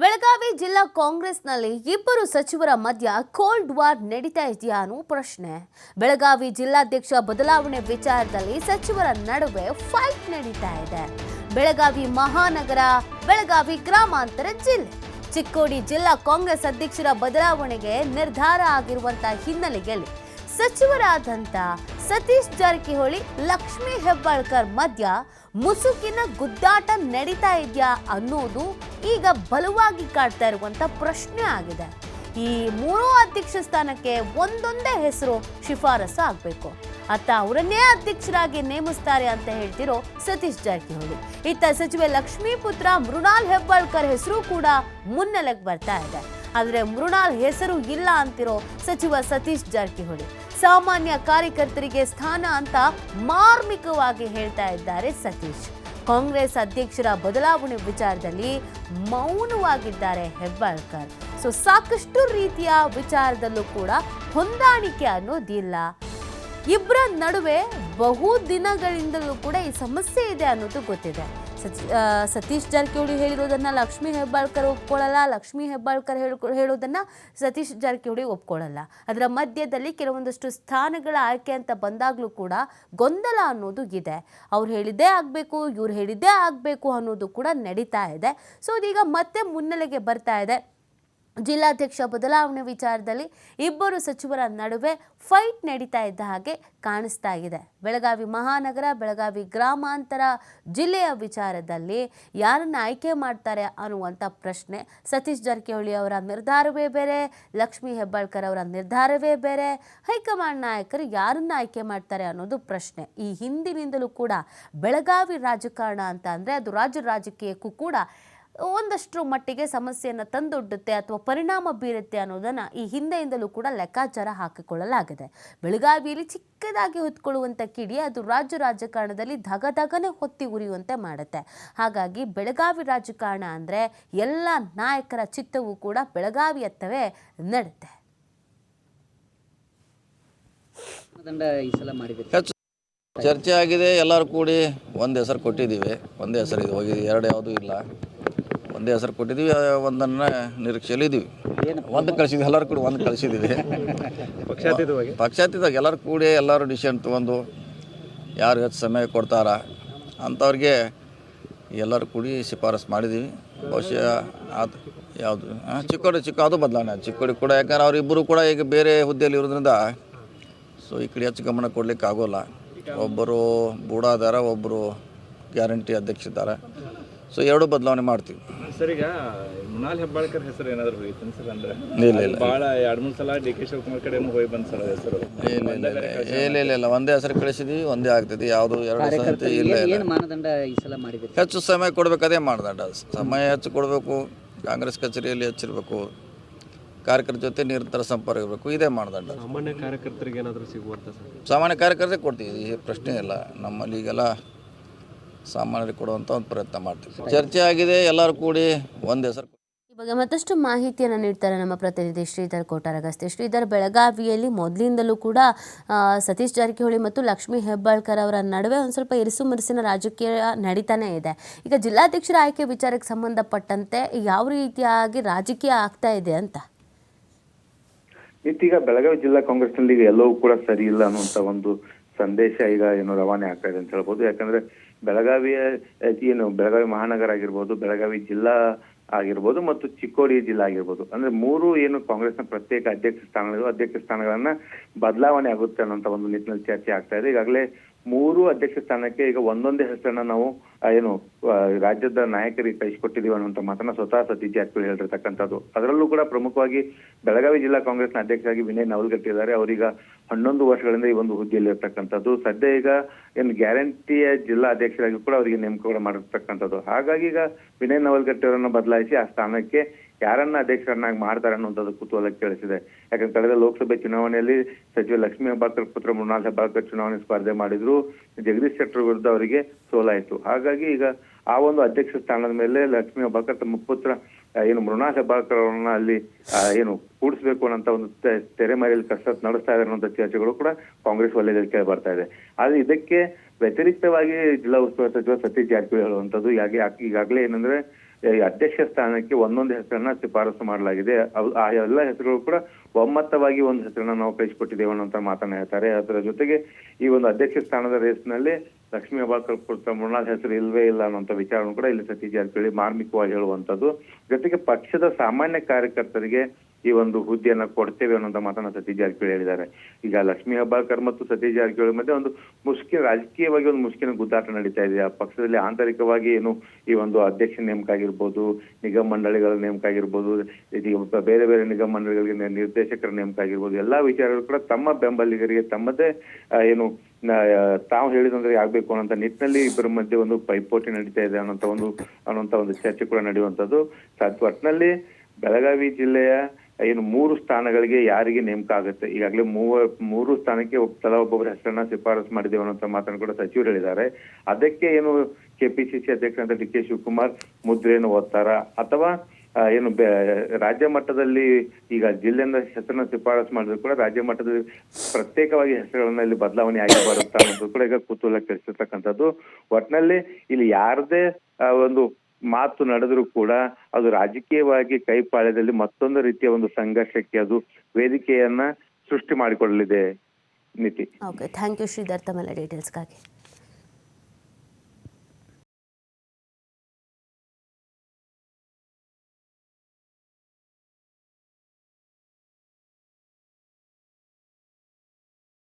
ಬೆಳಗಾವಿ ಜಿಲ್ಲಾ ಕಾಂಗ್ರೆಸ್ನಲ್ಲಿ ಇಬ್ಬರು ಸಚಿವರ ಮಧ್ಯ ಕೋಲ್ಡ್ ವಾರ್ ನಡೀತಾ ಇದೆಯಾ ಅನ್ನೋ ಪ್ರಶ್ನೆ. ಬೆಳಗಾವಿ ಜಿಲ್ಲಾಧ್ಯಕ್ಷ ಬದಲಾವಣೆ ವಿಚಾರದಲ್ಲಿ ಸಚಿವರ ನಡುವೆ ಫೈಟ್ ನಡೀತಾ ಇದೆ. ಬೆಳಗಾವಿ ಮಹಾನಗರ, ಬೆಳಗಾವಿ ಗ್ರಾಮಾಂತರ ಜಿಲ್ಲೆ, ಚಿಕ್ಕೋಡಿ ಜಿಲ್ಲಾ ಕಾಂಗ್ರೆಸ್ ಅಧ್ಯಕ್ಷರ ಬದಲಾವಣೆಗೆ ನಿರ್ಧಾರ ಆಗಿರುವಂತಹ ಹಿನ್ನೆಲೆಯಲ್ಲಿ ಸಚಿವರಾದಂಥ ಸತೀಶ್ ಜಾರಕಿಹೊಳಿ, ಲಕ್ಷ್ಮೀ ಹೆಬ್ಬಾಳ್ಕರ್ ಮಧ್ಯ ಮುಸುಕಿನ ಗುದ್ದಾಟ ನಡೀತಾ ಇದೆಯಾ ಅನ್ನೋದು ಈಗ ಬಲವಾಗಿ ಕಾಡ್ತಾ ಇರುವಂತ ಪ್ರಶ್ನೆ ಆಗಿದೆ. ಈ ಮೂರೂ ಅಧ್ಯಕ್ಷ ಸ್ಥಾನಕ್ಕೆ ಒಂದೊಂದೇ ಹೆಸರು ಶಿಫಾರಸು ಆಗಬೇಕು. ಅತ್ತ ಅವರನ್ನೇ ಅಧ್ಯಕ್ಷರಾಗಿ ನೇಮಿಸ್ತಾರೆ ಅಂತ ಹೇಳ್ತಿರೋ ಸತೀಶ್ ಜಾರಕಿಹೊಳಿ. ಇತ್ತ ಸಚಿವೆ ಲಕ್ಷ್ಮೀ ಪುತ್ರ ಮೃಣಾಲ್ ಹೆಬ್ಬಾಳ್ಕರ್ ಹೆಸರು ಕೂಡ ಮುನ್ನೆಲೆಗೆ ಬರ್ತಾ ಇದೆ. ಆದರೆ ಮೃಣಾಲ್ ಹೆಸರು ಇಲ್ಲ ಅಂತಿರೋ ಸಚಿವ ಸತೀಶ್ ಜಾರಕಿಹೊಳಿ ಸಾಮಾನ್ಯ ಕಾರ್ಯಕರ್ತರಿಗೆ ಸ್ಥಾನ ಅಂತ ಮಾರ್ಮಿಕವಾಗಿ ಹೇಳ್ತಾ ಇದ್ದಾರೆ ಸತೀಶ್. ಕಾಂಗ್ರೆಸ್ ಅಧ್ಯಕ್ಷರ ಬದಲಾವಣೆ ವಿಚಾರದಲ್ಲಿ ಮೌನವಾಗಿದ್ದಾರೆ ಹೆಬ್ಬಾಳ್ಕರ್. ಸಾಕಷ್ಟು ರೀತಿಯ ವಿಚಾರದಲ್ಲೂ ಕೂಡ ಹೊಂದಾಣಿಕೆ ಅನ್ನೋದಿಲ್ಲ. ಇಬ್ಬರ ನಡುವೆ ಬಹು ದಿನಗಳಿಂದಲೂ ಕೂಡ ಈ ಸಮಸ್ಯೆ ಇದೆ ಅನ್ನೋದು ಗೊತ್ತಿದೆ. ಸತೀಶ್ ಜಾರಕಿಹೊಳಿ ಹೇಳಿರೋದನ್ನ ಲಕ್ಷ್ಮೀ ಹೆಬ್ಬಾಳ್ಕರ್ ಒಪ್ಕೊಳ್ಳಲ್ಲ, ಲಕ್ಷ್ಮೀ ಹೆಬ್ಬಾಳ್ಕರ್ ಹೇಳೋದನ್ನ ಸತೀಶ್ ಜಾರಕಿಹೊಳಿ ಒಪ್ಕೊಳ್ಳಲ್ಲ. ಅದರ ಮಧ್ಯದಲ್ಲಿ ಕೆಲವೊಂದಷ್ಟು ಸ್ಥಾನಗಳ ಆಯ್ಕೆ ಅಂತ ಬಂದಾಗಲೂ ಕೂಡ ಗೊಂದಲ ಅನ್ನೋದು ಇದೆ. ಅವ್ರು ಹೇಳಿದ್ದೇ ಆಗಬೇಕು, ಇವ್ರು ಹೇಳಿದ್ದೇ ಆಗಬೇಕು ಅನ್ನೋದು ಕೂಡ ನಡೀತಾ ಇದೆ. ಇದೀಗ ಮತ್ತೆ ಮುನ್ನೆಲೆಗೆ ಬರ್ತಾ ಇದೆ. ಜಿಲ್ಲಾಧ್ಯಕ್ಷ ಬದಲಾವಣೆ ವಿಚಾರದಲ್ಲಿ ಇಬ್ಬರು ಸಚಿವರ ನಡುವೆ ಫೈಟ್ ನಡೀತಾ ಇದ್ದ ಹಾಗೆ ಕಾಣಿಸ್ತಾ ಇದೆ. ಬೆಳಗಾವಿ ಮಹಾನಗರ, ಬೆಳಗಾವಿ ಗ್ರಾಮಾಂತರ ಜಿಲ್ಲೆಯ ವಿಚಾರದಲ್ಲಿ ಯಾರನ್ನ ಆಯ್ಕೆ ಮಾಡ್ತಾರೆ ಅನ್ನುವಂಥ ಪ್ರಶ್ನೆ. ಸತೀಶ್ ಜಾರಕಿಹೊಳಿ ಅವರ ನಿರ್ಧಾರವೇ ಬೇರೆ, ಲಕ್ಷ್ಮೀ ಹೆಬ್ಬಾಳ್ಕರ್ ಅವರ ನಿರ್ಧಾರವೇ ಬೇರೆ. ಹೈಕಮಾಂಡ್ ನಾಯಕರು ಯಾರನ್ನ ಆಯ್ಕೆ ಮಾಡ್ತಾರೆ ಅನ್ನೋದು ಪ್ರಶ್ನೆ. ಈ ಹಿಂದಿನಿಂದಲೂ ಕೂಡ ಬೆಳಗಾವಿ ರಾಜಕಾರಣ ಅಂತ ಅಂದರೆ ಅದು ರಾಜ್ಯ ರಾಜಕೀಯಕ್ಕೂ ಕೂಡ ಒಂದಷ್ಟು ಮಟ್ಟಿಗೆ ಸಮಸ್ಯೆಯನ್ನು ತಂದೊಡ್ಡುತ್ತೆ ಅಥವಾ ಪರಿಣಾಮ ಬೀರುತ್ತೆ ಅನ್ನೋದನ್ನು ಈ ಹಿಂದೆಯಿಂದಲೂ ಕೂಡ ಲೆಕ್ಕಾಚಾರ ಹಾಕಿಕೊಳ್ಳಲಾಗಿದೆ. ಬೆಳಗಾವಿಯಲ್ಲಿ ಚಿಕ್ಕದಾಗಿ ಹೊತ್ಕೊಳ್ಳುವಂಥ ಕಿಡಿ ಅದು ರಾಜ್ಯ ರಾಜಕಾರಣದಲ್ಲಿ ಧಗಧಗನೆ ಹೊತ್ತಿ ಉರಿಯುವಂತೆ ಮಾಡುತ್ತೆ. ಹಾಗಾಗಿ ಬೆಳಗಾವಿ ರಾಜಕಾರಣ ಅಂದರೆ ಎಲ್ಲ ನಾಯಕರ ಚಿತ್ತವೂ ಕೂಡ ಬೆಳಗಾವಿಯತ್ತವೇ ನಡುತ್ತೆ. ಚರ್ಚೆ ಆಗಿದೆ, ಎಲ್ಲರೂ ಕೂಡಿ ಒಂದು ಹೆಸರು ಕೊಟ್ಟಿದ್ದೀವಿ. ಒಂದೇ ಹೆಸರು ಇದು ಹೋಗಿದೆ, ಎರಡು ಯಾವುದೂ ಇಲ್ಲ. ಒಂದೇ ಹೆಸರು ಕೊಟ್ಟಿದ್ದೀವಿ, ಒಂದನ್ನು ನಿರೀಕ್ಷೆಯಲ್ಲಿ ಇದ್ದೀವಿ. ಒಂದು ಕಳಿಸಿದ್ವಿ, ಎಲ್ಲರೂ ಕೂಡಿ ಒಂದು ಕಳಿಸಿದ್ದೀವಿ. ಪಕ್ಷಾತೀತವಾಗಿ ಎಲ್ಲರೂ ಕೂಡಿ ಎಲ್ಲರೂ ಡಿಸಿಷನ್ ತೊಗೊಂಡು ಯಾರು ಹೆಚ್ಚು ಸಮಯ ಕೊಡ್ತಾರ ಅಂಥವ್ರಿಗೆ ಎಲ್ಲರೂ ಕೂಡಿ ಶಿಫಾರಸು ಮಾಡಿದ್ದೀವಿ. ಬಹುಶಃ ಅದು ಯಾವುದು ಚಿಕ್ಕೋಡಿ ಅದು ಬದಲಾವಣೆ. ಚಿಕ್ಕೋಡಿ ಕೂಡ ಯಾಕಂದ್ರೆ ಅವರಿಬ್ಬರು ಕೂಡ ಈಗ ಬೇರೆ ಹುದ್ದೆಯಲ್ಲಿ ಇರೋದ್ರಿಂದ ಈ ಕಡೆ ಹೆಚ್ಚು ಗಮನ ಕೊಡ್ಲಿಕ್ಕೆ ಆಗೋಲ್ಲ. ಒಬ್ಬರು ಬೂಡಾದಾರ, ಒಬ್ಬರು ಗ್ಯಾರಂಟಿ ಅಧ್ಯಕ್ಷ ಇದ್ದಾರೆ. ಎರಡು ಬದಲಾವಣೆ ಮಾಡ್ತೀವಿ. ಸರ್, ಈಗ ಮೃಣಾಲ್ ಹೆಬ್ಬಾಳ್ಕರ್ ಹೆಸರು ಏನಾದರೂ ಹೋಯ್ತು ಸರ್? ಅಂದರೆ ಇಲ್ಲ ಭಾಳ 2-3 ಸಲ ಡಿ ಕೆ ಶಿವಕುಮಾರ್ ಕಡೆನೂ ಹೋಗಿ ಬಂದು ಸರ್ ಹೆಸರು. ಇಲ್ಲ ಒಂದೇ ಹೆಸರು ಕಳಿಸಿದ್ವಿ, ಒಂದೇ ಆಗ್ತೈತಿ. ಯಾವುದು ಎರಡು ಸಂತಿ ಇಲ್ಲ. ಮಾನದಂಡ ಈ ಸಲ ಮಾಡಿದೆ, ಹೆಚ್ಚು ಸಮಯ ಕೊಡಬೇಕು, ಅದೇ ಮಾನದಂಡ. ಸಮಯ ಹೆಚ್ಚು ಕೊಡಬೇಕು, ಕಾಂಗ್ರೆಸ್ ಕಚೇರಿಯಲ್ಲಿ ಹೆಚ್ಚಿರಬೇಕು, ಕಾರ್ಯಕರ್ತರ ಜೊತೆ ನಿರಂತರ ಸಂಪರ್ಕ ಇರಬೇಕು, ಇದೇ ಮಾನದಂಡ. ಸಾಮಾನ್ಯ ಕಾರ್ಯಕರ್ತರಿಗೆ ಏನಾದರೂ ಸಿಗುವಂಥ ಸರ್? ಸಾಮಾನ್ಯ ಕಾರ್ಯಕರ್ತರಿಗೆ ಕೊಡ್ತೀವಿ, ಈ ಪ್ರಶ್ನೆ ಇಲ್ಲ. ನಮ್ಮಲ್ಲಿ ಈಗೆಲ್ಲ ಸಾಮಾನ್ಯರಿಗೆ ಕೊಡುವಂಥ ಒಂದು ಪ್ರಯತ್ನ ಮಾಡ್ತೀವಿ. ಚರ್ಚೆ ಆಗಿದೆ, ಎಲ್ಲರೂ ಕೂಡಿ ಒಂದು ಹೆಸರು. ಈ ಬಗ್ಗೆ ಮತ್ತಷ್ಟು ಮಾಹಿತಿಯನ್ನು ನೀಡ್ತಾರೆ ನಮ್ಮ ಪ್ರತಿನಿಧಿ ಶ್ರೀಧರ್ ಕೋಟಾರಗಸ್ತಿ. ಶ್ರೀಧರ್, ಬೆಳಗಾವಿಯಲ್ಲಿ ಮೊದಲಿಂದಲೂ ಕೂಡ ಸತೀಶ್ ಜಾರಕಿಹೊಳಿ ಮತ್ತು ಲಕ್ಷ್ಮೀ ಹೆಬ್ಬಾಳ್ಕರ್ ಅವರ ನಡುವೆ ಒಂದು ಸ್ವಲ್ಪ ಇರಿಸುಮುರುಸಿನ ರಾಜಕೀಯ ನಡೀತಾನೆ ಇದೆ. ಈಗ ಜಿಲ್ಲಾಧ್ಯಕ್ಷರ ಆಯ್ಕೆ ವಿಚಾರಕ್ಕೆ ಸಂಬಂಧಪಟ್ಟಂತೆ ಯಾವ ರೀತಿಯಾಗಿ ರಾಜಕೀಯ ಆಗ್ತಾ ಇದೆ ಅಂತ? ಈಗ ಬೆಳಗಾವಿ ಜಿಲ್ಲಾ ಕಾಂಗ್ರೆಸ್ನಲ್ಲಿ ಈಗ ಎಲ್ಲವೂ ಕೂಡ ಸರಿ ಇಲ್ಲ ಅನ್ನುವಂತ ಒಂದು ಸಂದೇಶ ಈಗ ರವಾನೆ ಆಗ್ತಾ ಇದೆ ಅಂತ ಹೇಳ್ಬೋದು. ಯಾಕಂದ್ರೆ ಬೆಳಗಾವಿಯ ಬೆಳಗಾವಿ ಮಹಾನಗರ ಆಗಿರ್ಬೋದು, ಬೆಳಗಾವಿ ಜಿಲ್ಲಾ ಆಗಿರ್ಬೋದು ಮತ್ತು ಚಿಕ್ಕೋಡಿ ಜಿಲ್ಲಾ ಆಗಿರ್ಬೋದು, ಅಂದ್ರೆ ಮೂರು ಕಾಂಗ್ರೆಸ್ನ ಪ್ರತ್ಯೇಕ ಅಧ್ಯಕ್ಷ ಸ್ಥಾನಗಳನ್ನ ಬದಲಾವಣೆ ಆಗುತ್ತೆ ಅನ್ನೋಂತ ಒಂದು ನಿಟ್ಟಿನಲ್ಲಿ ಚರ್ಚೆ ಆಗ್ತಾ ಇದೆ. ಈಗಾಗಲೇ ಮೂರು ಅಧ್ಯಕ್ಷ ಸ್ಥಾನಕ್ಕೆ ಈಗ ಒಂದೊಂದೇ ಹೆಸರನ್ನ ನಾವು ರಾಜ್ಯದ ನಾಯಕರಿಗೆ ಕಳಿಸಿಕೊಟ್ಟಿದೀವಿ ಅನ್ನುವಂತ ಮಾತನ್ನ ಸ್ವತಃ ಸತೀಶ್ ಜಾರಕಿಹೊಳಿ ಹೇಳಿರ್ತಕ್ಕಂಥದ್ದು. ಅದರಲ್ಲೂ ಕೂಡ ಪ್ರಮುಖವಾಗಿ ಬೆಳಗಾವಿ ಜಿಲ್ಲಾ ಕಾಂಗ್ರೆಸ್ನ ಅಧ್ಯಕ್ಷರಾಗಿ ವಿನಯ್ ನವಲ್ಗಟ್ಟಿ ಇದ್ದಾರೆ. ಅವರೀಗ 11 ವರ್ಷಗಳಿಂದ ಈ ಒಂದು ಹುದ್ದೆಯಲ್ಲಿ ಇರ್ತಕ್ಕಂಥದ್ದು. ಸದ್ಯ ಈಗ ಗ್ಯಾರಂಟಿಯ ಜಿಲ್ಲಾ ಅಧ್ಯಕ್ಷರಾಗಿ ಕೂಡ ಅವರಿಗೆ ನೇಮಕ ಮಾಡಿರ್ತಕ್ಕಂಥದ್ದು. ಹಾಗಾಗಿ ಈಗ ವಿನಯ್ ನವಲ್ಗಟ್ಟಿ ಅವರನ್ನ ಬದಲಾಯಿಸಿ ಆ ಸ್ಥಾನಕ್ಕೆ ಯಾರನ್ನ ಅಧ್ಯಕ್ಷರನ್ನಾಗಿ ಮಾಡ್ತಾರೆ ಅನ್ನೋದು ಕುತೂಹಲ ಕೇಳಿಸಿದೆ. ಯಾಕಂದ್ರೆ ಕಳೆದ ಲೋಕಸಭೆ ಚುನಾವಣೆಯಲ್ಲಿ ಸಚಿವ ಲಕ್ಷ್ಮೀ ಹೆಬ್ಬಾಳ್ಕರ್ ಪುತ್ರ ಮೃಣಾಲ್ ಹೆಬ್ಬಾಳ್ಕರ್ ಚುನಾವಣೆ ಸ್ಪರ್ಧೆ ಮಾಡಿದ್ರು. ಜಗದೀಶ್ ಶೆಟ್ಟರ್ ವಿರುದ್ಧ ಅವರಿಗೆ ಸೋಲಾಯಿತು. ಹಾಗಾಗಿ ಈಗ ಆ ಒಂದು ಅಧ್ಯಕ್ಷ ಸ್ಥಾನದ ಮೇಲೆ ಲಕ್ಷ್ಮೀ ಹೆಬ್ಬಾಳ್ಕರ್ ತಮ್ಮ ಪುತ್ರ ಮೃಣಾಲ್ ಹೆಬ್ಬಾಳ್ಕರ್ ಅವರನ್ನ ಅಲ್ಲಿ ಕೂಡಿಸ್ಬೇಕು ಅನ್ನೋಂತ ಒಂದು ತೆರೆಮರೆಯಲ್ಲಿ ಕಸರತ್ತು ನಡೆಸ್ತಾ ಇದ್ದಾರೆ ಅನ್ನೋ ಚರ್ಚೆಗಳು ಕೂಡ ಕಾಂಗ್ರೆಸ್ ವಲಯದಲ್ಲಿ ಕೇಳಿ ಬರ್ತಾ ಇದೆ. ಆದ್ರೆ ಇದಕ್ಕೆ ವ್ಯತಿರಿಕ್ತವಾಗಿ ಜಿಲ್ಲಾ ಉಸ್ತುವಾರಿ ಸಚಿವ ಸತೀಶ್ ಜಾರಕಿಹೊಳಿ ಹೇಳುವಂಥದ್ದು ಈಗಾಗಲೇ ಏನಂದ್ರೆ ಈ ಅಧ್ಯಕ್ಷ ಸ್ಥಾನಕ್ಕೆ ಒಂದೊಂದು ಹೆಸರನ್ನ ಶಿಫಾರಸು ಮಾಡಲಾಗಿದೆ. ಆ ಎಲ್ಲ ಹೆಸರುಗಳು ಕೂಡ ಒಮ್ಮತವಾಗಿ ಒಂದು ಹೆಸರನ್ನ ನಾವು ಕಳಿಸಿಕೊಟ್ಟಿದ್ದೇವೆ ಅನ್ನೋ ಮಾತನ್ನ ಹೇಳ್ತಾರೆ. ಅದರ ಜೊತೆಗೆ ಈ ಒಂದು ಅಧ್ಯಕ್ಷ ಸ್ಥಾನದ ರೇಸ್ನಲ್ಲಿ ಲಕ್ಷ್ಮೀ ಹೆಬ್ಬಾಳ್ಕರ್ ಕುರಿತ ಮೃಣಾಲ್ ಹೆಸರು ಇಲ್ವೇ ಇಲ್ಲ ಅನ್ನುವಂಥ ವಿಚಾರವನ್ನು ಕೂಡ ಇಲ್ಲಿ ಸತೀಶ್ ಜಾರಕಿಹೊಳಿ ಮಾರ್ಮಿಕವಾಗಿ ಹೇಳುವಂಥದ್ದು. ಜೊತೆಗೆ ಪಕ್ಷದ ಸಾಮಾನ್ಯ ಕಾರ್ಯಕರ್ತರಿಗೆ ಈ ಒಂದು ಹುದ್ದೆಯನ್ನ ಕೊಡ್ತೇವೆ ಅನ್ನೋಂಥ ಮಾತನ್ನ ಸತೀಶ್ ಜಾರಕಿಹೊಳಿ ಹೇಳಿದ್ದಾರೆ. ಈಗ ಲಕ್ಷ್ಮೀ ಹೆಬ್ಬಾಳ್ಕರ್ ಮತ್ತು ಸತೀಶ್ ಜಾರಕಿಹೊಳಿ ಮಧ್ಯೆ ಒಂದು ರಾಜಕೀಯವಾಗಿ ಒಂದು ಮುಷ್ಕಿನ ಗುದ್ದಾಟ ನಡೀತಾ ಇದೆ. ಆ ಪಕ್ಷದಲ್ಲಿ ಆಂತರಿಕವಾಗಿ ಏನು ಈ ಒಂದು ಅಧ್ಯಕ್ಷ ನೇಮಕ ಆಗಿರ್ಬೋದು, ನಿಗಮ ಮಂಡಳಿಗಳ ನೇಮಕ ಆಗಿರ್ಬೋದು, ಬೇರೆ ಬೇರೆ ನಿಗಮ ಮಂಡಳಿಗಳಿಗೆ ನಿರ್ದೇಶಕರ ನೇಮಕ ಆಗಿರ್ಬೋದು, ಎಲ್ಲಾ ವಿಚಾರಗಳು ಕೂಡ ತಮ್ಮ ಬೆಂಬಲಿಗರಿಗೆ ತಮ್ಮದೇ ಏನು ತಾವು ಹೇಳಿದಂದ್ರೆ ಆಗ್ಬೇಕು ಅನ್ನೋ ನಿಟ್ಟಿನಲ್ಲಿ ಇಬ್ಬರ ಮಧ್ಯೆ ಒಂದು ಪೈಪೋಟಿ ನಡೀತಾ ಇದೆ ಅನ್ನೋಂಥ ಒಂದು ಚರ್ಚೆ ಕೂಡ ನಡೆಯುವಂಥದ್ದು. ಒಟ್ಟಿನಲ್ಲಿ ಬೆಳಗಾವಿ ಜಿಲ್ಲೆಯ ಏನು 3 ಸ್ಥಾನಗಳಿಗೆ ಯಾರಿಗೆ ನೇಮಕ ಆಗುತ್ತೆ, ಈಗಾಗಲೇ 3 ಸ್ಥಾನಕ್ಕೆ ತಲಾ ಒಬ್ಬೊಬ್ಬರ ಹೆಸರನ್ನ ಶಿಫಾರಸು ಮಾಡಿದ್ದೇವೆ ಅನ್ನೋ ಮಾತನ್ನು ಕೂಡ ಸಚಿವರು ಹೇಳಿದ್ದಾರೆ. ಅದಕ್ಕೆ ಏನು ಕೆಪಿಸಿಸಿ ಅಧ್ಯಕ್ಷರಾದ ಡಿ ಕೆ ಶಿವಕುಮಾರ್ ಮುದ್ರೆಯನ್ನು ಓದ್ತಾರ ಅಥವಾ ಏನು ರಾಜ್ಯ ಮಟ್ಟದಲ್ಲಿ ಈಗ ಜಿಲ್ಲೆಯಿಂದ ಹೆಸರನ್ನ ಶಿಫಾರಸು ಮಾಡಿದ್ರು ಕೂಡ ರಾಜ್ಯ ಮಟ್ಟದಲ್ಲಿ ಪ್ರತ್ಯೇಕವಾಗಿ ಹೆಸರುಗಳನ್ನ ಇಲ್ಲಿ ಬದಲಾವಣೆ ಆಗಿ ಬರುತ್ತಾ ಅನ್ನೋದು ಕೂಡ ಈಗ ಕುತೂಹಲ ಕೆಡಿಸಿರ್ತಕ್ಕಂಥದ್ದು. ಒಟ್ಟಿನಲ್ಲಿ ಇಲ್ಲಿ ಯಾರದೇ ಒಂದು ಮಾತು ನಡೆದರೂ ಕೂಡ ಅದು ರಾಜಕೀಯವಾಗಿ ಕೈಪಾಳ್ಯದಲ್ಲಿ ಮತ್ತೊಂದು ರೀತಿಯ ಒಂದು ಸಂಘರ್ಷಕ್ಕೆ ಅದು ವೇದಿಕೆಯನ್ನ ಸೃಷ್ಟಿ ಮಾಡಿಕೊಳ್ಳಲಿದೆ. ನೀತಿ. ಓಕೆ, ಥ್ಯಾಂಕ್ ಯು ಶ್ರೀಧರ್ ತಮ್ಮೆಲ್ಲ ಡೀಟೇಲ್ಸ್ಗಾಗಿ.